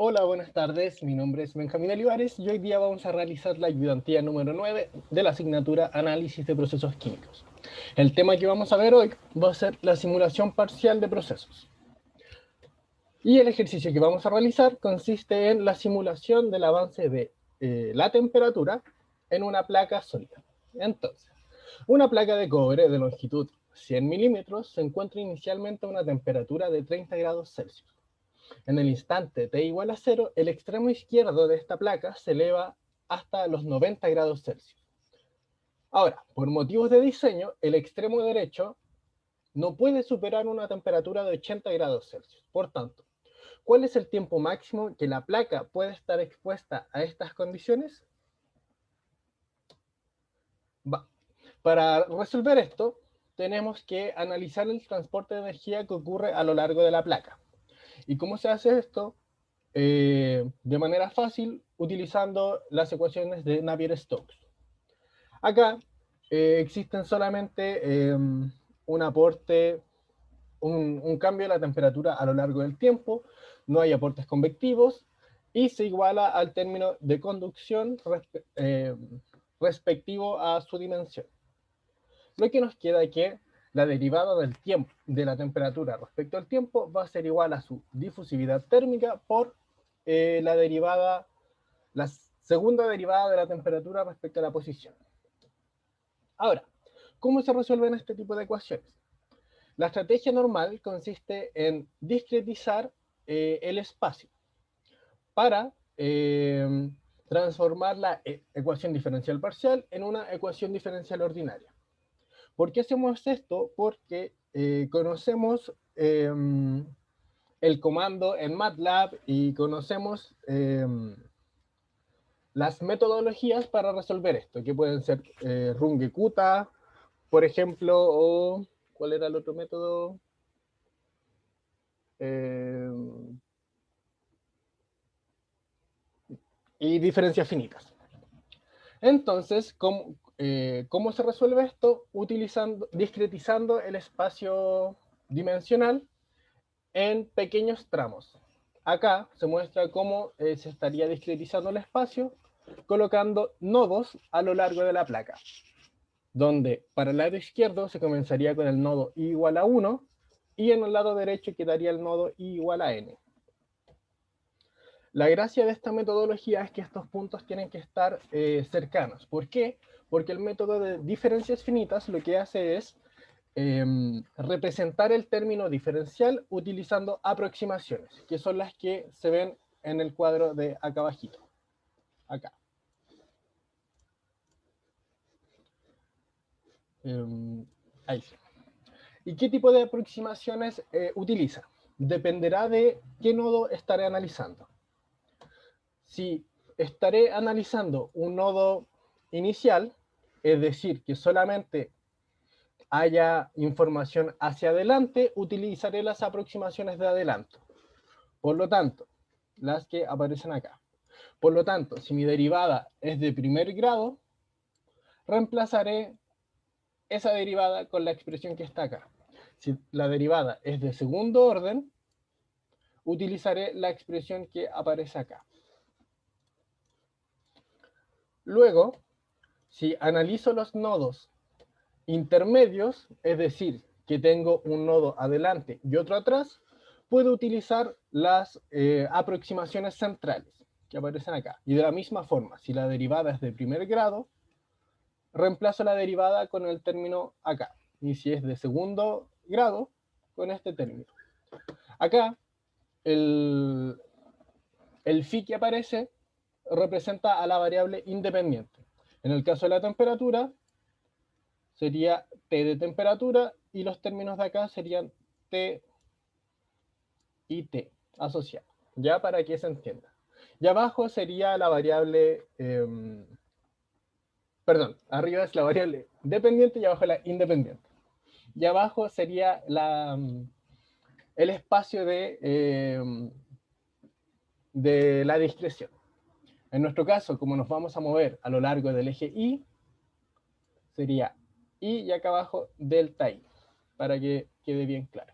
Hola, buenas tardes. Mi nombre es Benjamín Olivares y hoy día vamos a realizar la ayudantía número 9 de la asignatura Análisis de Procesos Químicos. El tema que vamos a ver hoy va a ser la simulación parcial de procesos. Y el ejercicio que vamos a realizar consiste en la simulación del avance de la temperatura en una placa sólida. Entonces, una placa de cobre de longitud 100 milímetros se encuentra inicialmente a una temperatura de 30 grados Celsius. En el instante t igual a 0, el extremo izquierdo de esta placa se eleva hasta los 90 grados Celsius. Ahora, por motivos de diseño, el extremo derecho no puede superar una temperatura de 80 grados Celsius. Por tanto, ¿cuál es el tiempo máximo que la placa puede estar expuesta a estas condiciones? Para resolver esto, tenemos que analizar el transporte de energía que ocurre a lo largo de la placa. ¿Y cómo se hace esto? De manera fácil utilizando las ecuaciones de Navier-Stokes. Acá existen solamente un aporte, un cambio de la temperatura a lo largo del tiempo, no hay aportes convectivos y se iguala al término de conducción respectivo a su dimensión. Lo que nos queda es que la derivada del tiempo, de la temperatura respecto al tiempo va a ser igual a su difusividad térmica por la segunda derivada de la temperatura respecto a la posición. Ahora, ¿cómo se resuelven este tipo de ecuaciones? La estrategia normal consiste en discretizar el espacio para transformar la ecuación diferencial parcial en una ecuación diferencial ordinaria. ¿Por qué hacemos esto? Porque conocemos el comando en MATLAB y conocemos las metodologías para resolver esto, que pueden ser Runge-Kutta, por ejemplo, o ¿cuál era el otro método? Eh, y diferencias finitas. Entonces, ¿cómo se resuelve esto? Discretizando el espacio dimensional en pequeños tramos. Acá se muestra cómo se estaría discretizando el espacio colocando nodos a lo largo de la placa, donde para el lado izquierdo se comenzaría con el nodo i igual a 1 y en el lado derecho quedaría el nodo i igual a n. La gracia de esta metodología es que estos puntos tienen que estar cercanos. ¿Por qué? Porque el método de diferencias finitas lo que hace es representar el término diferencial utilizando aproximaciones, que son las que se ven en el cuadro de acá abajito. Acá. Ahí sí. ¿Y qué tipo de aproximaciones utiliza? Dependerá de qué nodo estaré analizando. Si estaré analizando un nodo inicial, es decir, que solamente haya información hacia adelante, utilizaré las aproximaciones de adelanto. Por lo tanto, las que aparecen acá. Por lo tanto, si mi derivada es de primer grado, reemplazaré esa derivada con la expresión que está acá. Si la derivada es de segundo orden, utilizaré la expresión que aparece acá. Luego, si analizo los nodos intermedios, es decir, que tengo un nodo adelante y otro atrás, puedo utilizar las aproximaciones centrales que aparecen acá. Y de la misma forma, si la derivada es de primer grado, reemplazo la derivada con el término acá. Y si es de segundo grado, con este término. Acá, el phi que aparece representa a la variable independiente. En el caso de la temperatura, sería T de temperatura y los términos de acá serían T y T asociados, ya para que se entienda. Y abajo sería la variable, perdón, arriba es la variable dependiente y abajo la independiente. Y abajo sería el espacio de la discreción. En nuestro caso, como nos vamos a mover a lo largo del eje Y, sería Y y acá abajo delta I, para que quede bien claro.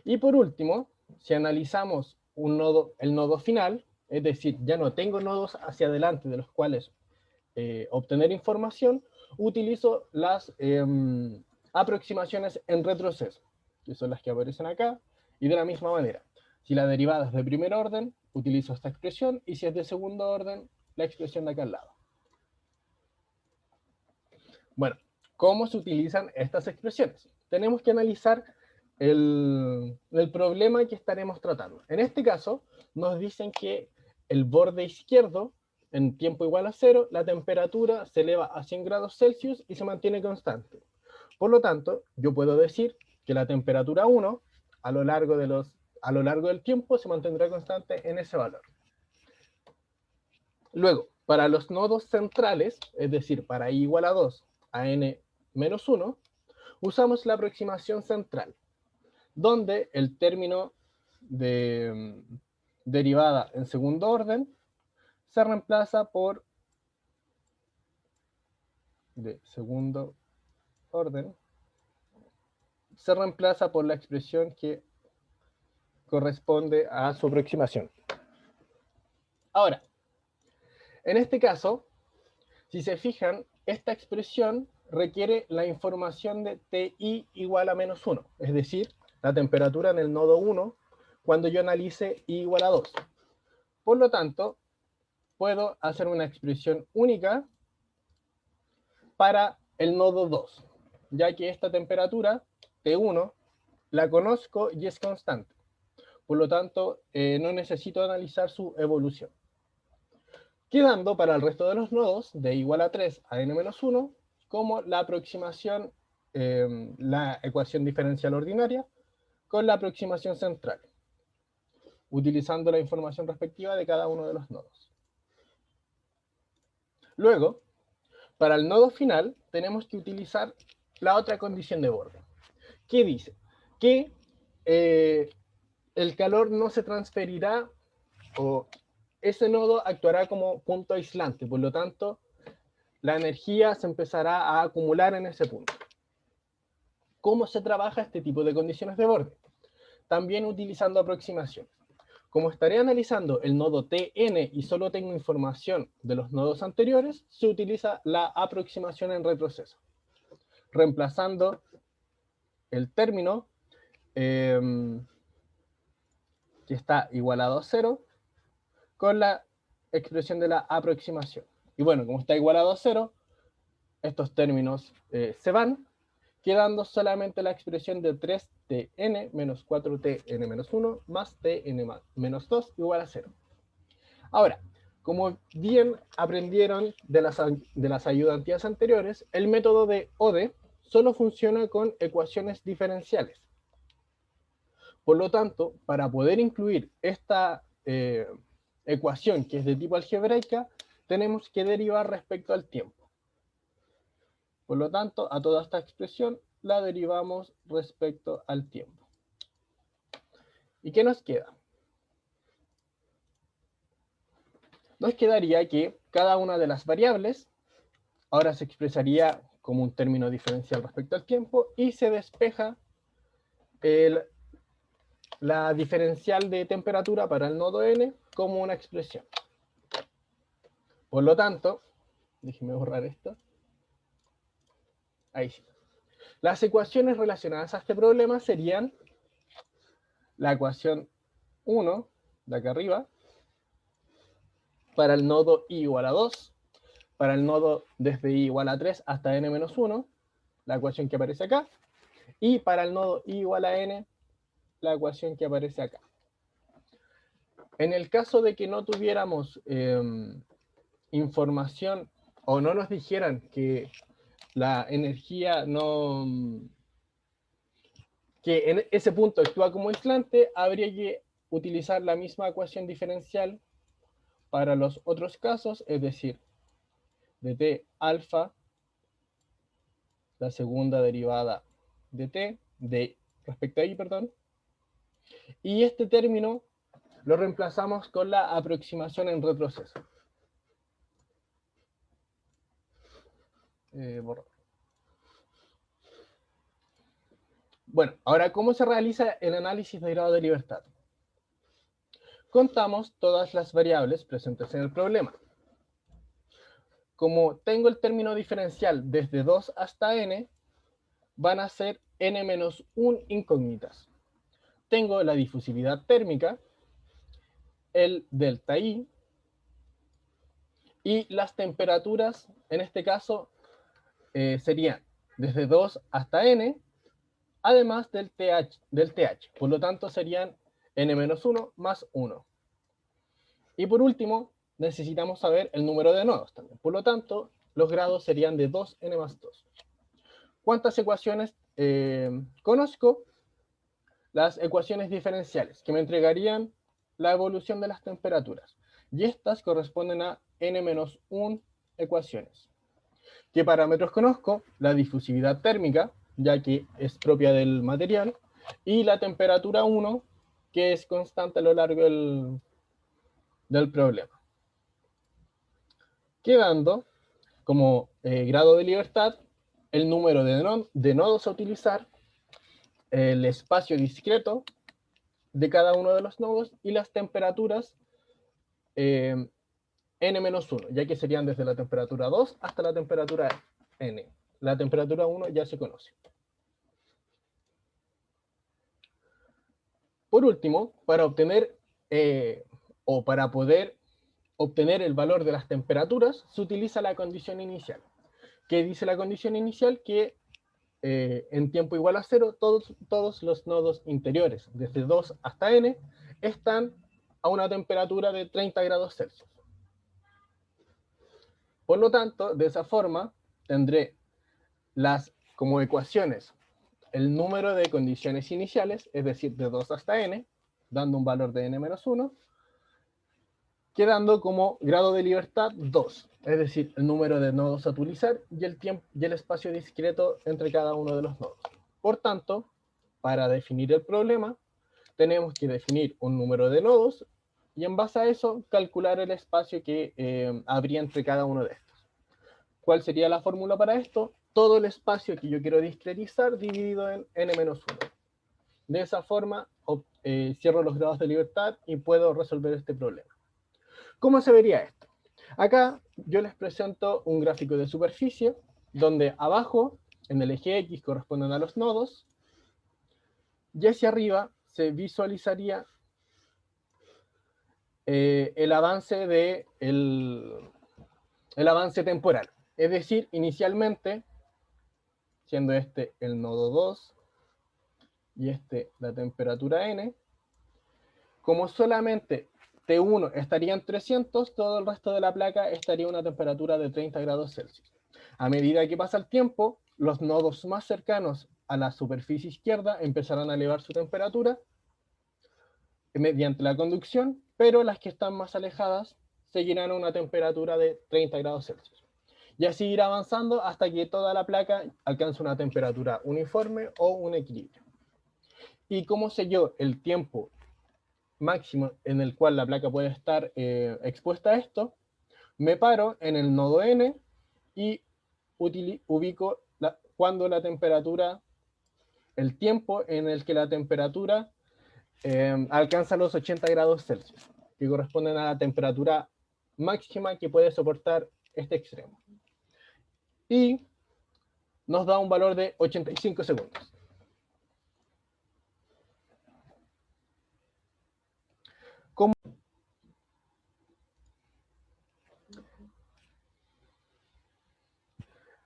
Y por último, si analizamos el nodo final, es decir, ya no tengo nodos hacia adelante de los cuales obtener información, utilizo las aproximaciones en retroceso, que son las que aparecen acá, y de la misma manera. Si la derivada es de primer orden, utilizo esta expresión, y si es de segundo orden, la expresión de acá al lado. Bueno, ¿cómo se utilizan estas expresiones? Tenemos que analizar el problema que estaremos tratando. En este caso, nos dicen que el borde izquierdo, en tiempo igual a 0, la temperatura se eleva a 100 grados Celsius y se mantiene constante. Por lo tanto, yo puedo decir que la temperatura 1, a lo largo del tiempo, se mantendrá constante en ese valor. Luego, para los nodos centrales, es decir, para i igual a 2 a n menos 1, usamos la aproximación central, donde el término de derivada en segundo orden se reemplaza por la expresión que corresponde a su aproximación. Ahora, en este caso, si se fijan, esta expresión requiere la información de TI igual a menos 1, es decir, la temperatura en el nodo 1 cuando yo analice I igual a 2. Por lo tanto, puedo hacer una expresión única para el nodo 2, ya que esta temperatura, T1, la conozco y es constante. Por lo tanto, no necesito analizar su evolución. Quedando para el resto de los nodos de igual a 3 a n-1 como la aproximación, la ecuación diferencial ordinaria con la aproximación central, utilizando la información respectiva de cada uno de los nodos. Luego, para el nodo final, tenemos que utilizar la otra condición de borde. ¿Qué dice? Que el calor no se transferirá o ese nodo actuará como punto aislante, por lo tanto, la energía se empezará a acumular en ese punto. ¿Cómo se trabaja este tipo de condiciones de borde? También utilizando aproximaciones. Como estaré analizando el nodo Tn y solo tengo información de los nodos anteriores, se utiliza la aproximación en retroceso, reemplazando el término que está igualado a 0 con la expresión de la aproximación. Y bueno, como está igualado a 0, estos términos se van, quedando solamente la expresión de 3tn menos 4tn menos 1 más tn menos 2 igual a 0. Ahora, como bien aprendieron de las ayudantías anteriores, el método de Ode solo funciona con ecuaciones diferenciales. Por lo tanto, para poder incluir esta ecuación que es de tipo algebraica, tenemos que derivar respecto al tiempo. Por lo tanto, a toda esta expresión la derivamos respecto al tiempo. ¿Y qué nos queda? Nos quedaría que cada una de las variables ahora se expresaría como un término diferencial respecto al tiempo y se despeja la diferencial de temperatura para el nodo n como una expresión. Por lo tanto, déjenme borrar esto. Ahí sí. Las ecuaciones relacionadas a este problema serían la ecuación 1, de acá arriba, para el nodo i igual a 2, para el nodo desde i igual a 3 hasta n-1, la ecuación que aparece acá, y para el nodo i igual a n, la ecuación que aparece acá. En el caso de que no tuviéramos información o no nos dijeran que la energía no... que en ese punto actúa como aislante, habría que utilizar la misma ecuación diferencial para los otros casos, es decir, de t alfa, la segunda derivada de t, respecto a i, perdón, y este término lo reemplazamos con la aproximación en retroceso. Bueno, ahora, ¿cómo se realiza el análisis de grado de libertad? Contamos todas las variables presentes en el problema. Como tengo el término diferencial desde 2 hasta n, van a ser n-1 incógnitas. Tengo la difusividad térmica, el delta I, y las temperaturas, en este caso, serían desde 2 hasta n, además del TH. Por lo tanto, serían n-1 más 1. Y por último, necesitamos saber el número de nodos también. Por lo tanto, los grados serían de 2n más 2. ¿Cuántas ecuaciones conozco? Las ecuaciones diferenciales, que me entregarían la evolución de las temperaturas. Y estas corresponden a n-1 ecuaciones. ¿Qué parámetros conozco? La difusividad térmica, ya que es propia del material, y la temperatura 1, que es constante a lo largo del problema. Quedando como grado de libertad el número de nodos a utilizar, el espacio discreto de cada uno de los nodos y las temperaturas n-1, ya que serían desde la temperatura 2 hasta la temperatura n. La temperatura 1 ya se conoce. Por último, para obtener o para poder obtener el valor de las temperaturas, se utiliza la condición inicial. ¿Qué dice la condición inicial? Que en tiempo igual a 0, todos los nodos interiores, desde 2 hasta n, están a una temperatura de 30 grados Celsius. Por lo tanto, de esa forma, tendré como ecuaciones el número de condiciones iniciales, es decir, de 2 hasta n, dando un valor de n-1, quedando como grado de libertad 2, es decir, el número de nodos a utilizar y el tiempo y el espacio discreto entre cada uno de los nodos. Por tanto, para definir el problema, tenemos que definir un número de nodos y en base a eso calcular el espacio que habría entre cada uno de estos. ¿Cuál sería la fórmula para esto? Todo el espacio que yo quiero discretizar dividido en n-1. De esa forma cierro los grados de libertad y puedo resolver este problema. ¿Cómo se vería esto? Acá yo les presento un gráfico de superficie donde abajo, en el eje X, corresponden a los nodos y hacia arriba se visualizaría el avance el avance temporal. Es decir, inicialmente, siendo este el nodo 2 y este la temperatura n, como solamente T1 estaría en 300, todo el resto de la placa estaría a una temperatura de 30 grados Celsius. A medida que pasa el tiempo, los nodos más cercanos a la superficie izquierda empezarán a elevar su temperatura mediante la conducción, pero las que están más alejadas seguirán a una temperatura de 30 grados Celsius. Y así irá avanzando hasta que toda la placa alcance una temperatura uniforme o un equilibrio. ¿Y cómo sé yo el tiempo máximo en el cual la placa puede estar expuesta a esto? Me paro en el nodo N y ubico cuando la temperatura, el tiempo en el que la temperatura alcanza los 80 grados Celsius, que corresponden a la temperatura máxima que puede soportar este extremo. Y nos da un valor de 85 segundos. ¿Cómo?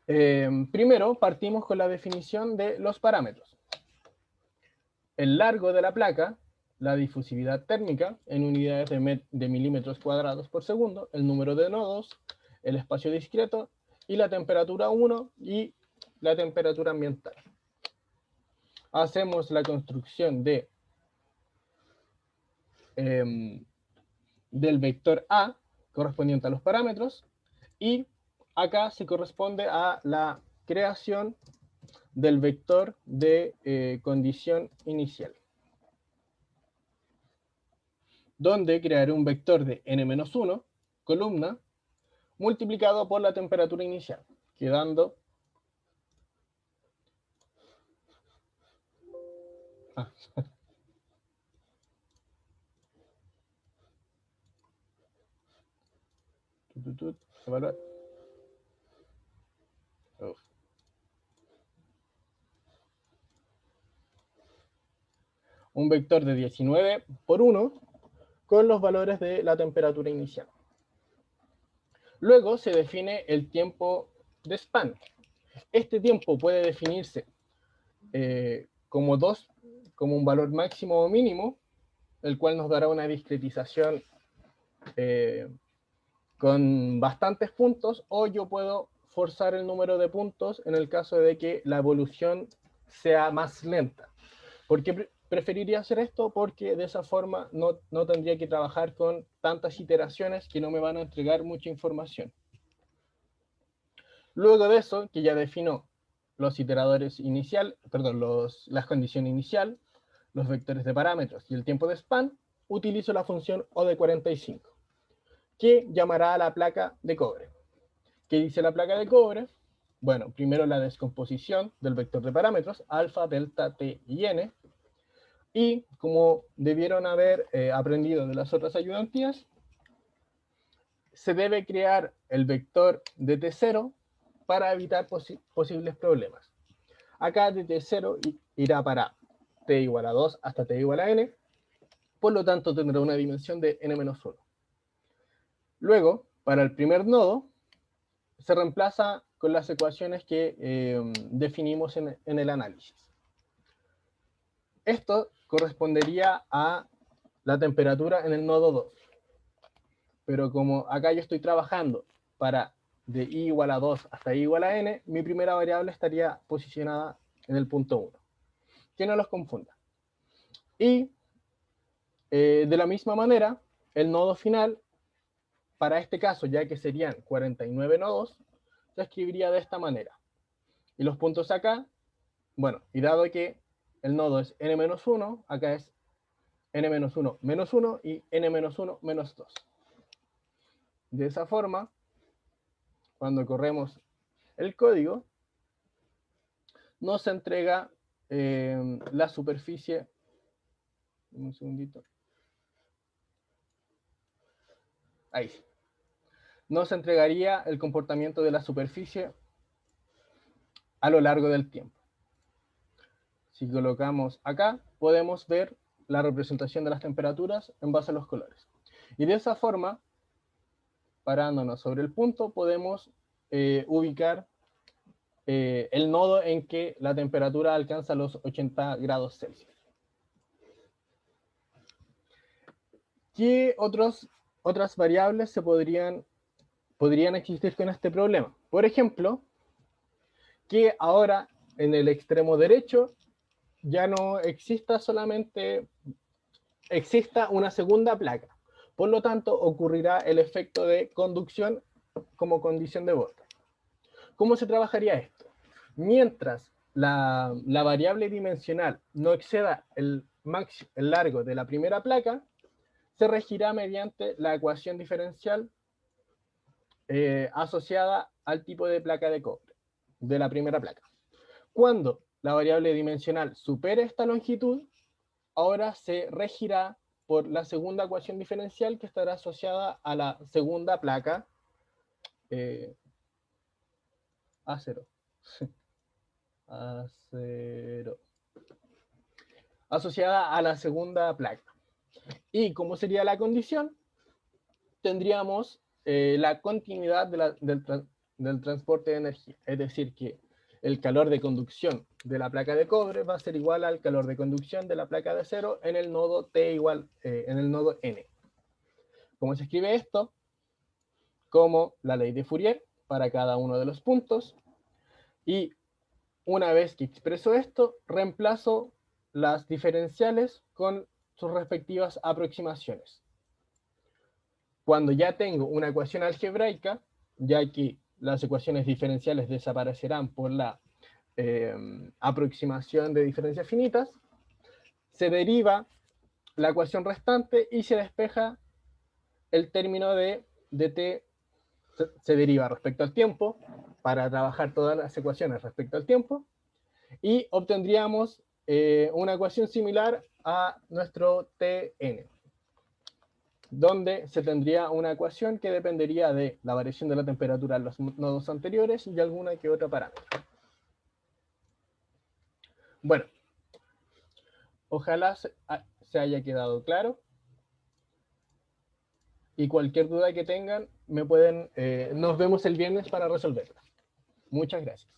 Primero partimos con la definición de los parámetros. El largo de la placa, la difusividad térmica en unidades de milímetros cuadrados por segundo, el número de nodos, el espacio discreto y la temperatura 1 y la temperatura ambiental. Hacemos la construcción del vector A correspondiente a los parámetros y acá se corresponde a la creación del vector de condición inicial, donde crearé un vector de n-1, columna, multiplicado por la temperatura inicial, quedando Evaluar. Uf. Un vector de 19 por 1 con los valores de la temperatura inicial. Luego se define el tiempo de span. Este tiempo puede definirse como un valor máximo o mínimo, el cual nos dará una discretización con bastantes puntos, o yo puedo forzar el número de puntos en el caso de que la evolución sea más lenta. ¿Por qué preferiría hacer esto? Porque de esa forma no tendría que trabajar con tantas iteraciones que no me van a entregar mucha información. Luego de eso, que ya defino los iteradores inicial, perdón, las condiciones inicial, los vectores de parámetros y el tiempo de span, utilizo la función O de 45, que llamará a la placa de cobre. ¿Qué dice la placa de cobre? Bueno, primero la descomposición del vector de parámetros, alfa, delta, t y n, y como debieron haber aprendido de las otras ayudantías, se debe crear el vector de t0 para evitar posibles problemas. Acá de t0 irá para t igual a 2 hasta t igual a n, por lo tanto tendrá una dimensión de n-1. Luego, para el primer nodo, se reemplaza con las ecuaciones que definimos en el análisis. Esto correspondería a la temperatura en el nodo 2. Pero como acá yo estoy trabajando para de i igual a 2 hasta i igual a n, mi primera variable estaría posicionada en el punto 1. Que no los confunda. Y de la misma manera, el nodo final, para este caso, ya que serían 49 nodos, se escribiría de esta manera. Y los puntos acá, bueno, y dado que el nodo es n-1, acá es n-1 menos 1 y n-1 menos 2. De esa forma, cuando corremos el código, nos entrega la superficie. Un segundito. Ahí. Nos entregaría el comportamiento de la superficie a lo largo del tiempo. Si colocamos acá, podemos ver la representación de las temperaturas en base a los colores. Y de esa forma, parándonos sobre el punto, podemos ubicar el nodo en que la temperatura alcanza los 80 grados Celsius. ¿Qué otras variables podrían existir con este problema? Por ejemplo, que ahora en el extremo derecho ya no exista exista una segunda placa. Por lo tanto, ocurrirá el efecto de conducción como condición de borde. ¿Cómo se trabajaría esto? Mientras la variable dimensional no exceda el largo de la primera placa, se regirá mediante la ecuación diferencial asociada al tipo de placa de cobre de la primera placa. Cuando la variable dimensional supere esta longitud, ahora se regirá por la segunda ecuación diferencial que estará asociada a la segunda placa A0. A0. Asociada a la segunda placa. ¿Y cómo sería la condición? Tendríamos la continuidad del transporte de energía. Es decir, que el calor de conducción de la placa de cobre va a ser igual al calor de conducción de la placa de acero en el nodo T en el nodo N. ¿Cómo se escribe esto? Como la ley de Fourier para cada uno de los puntos. Y una vez que expreso esto, reemplazo las diferenciales con sus respectivas aproximaciones. Cuando ya tengo una ecuación algebraica, ya que las ecuaciones diferenciales desaparecerán por la aproximación de diferencias finitas, se deriva la ecuación restante y se despeja el término de t, se deriva respecto al tiempo, para trabajar todas las ecuaciones respecto al tiempo, y obtendríamos una ecuación similar a nuestro Tn. donde se tendría una ecuación que dependería de la variación de la temperatura en los nodos anteriores y alguna que otra parámetro. Bueno, ojalá se haya quedado claro. Y cualquier duda que tengan, nos vemos el viernes para resolverla. Muchas gracias.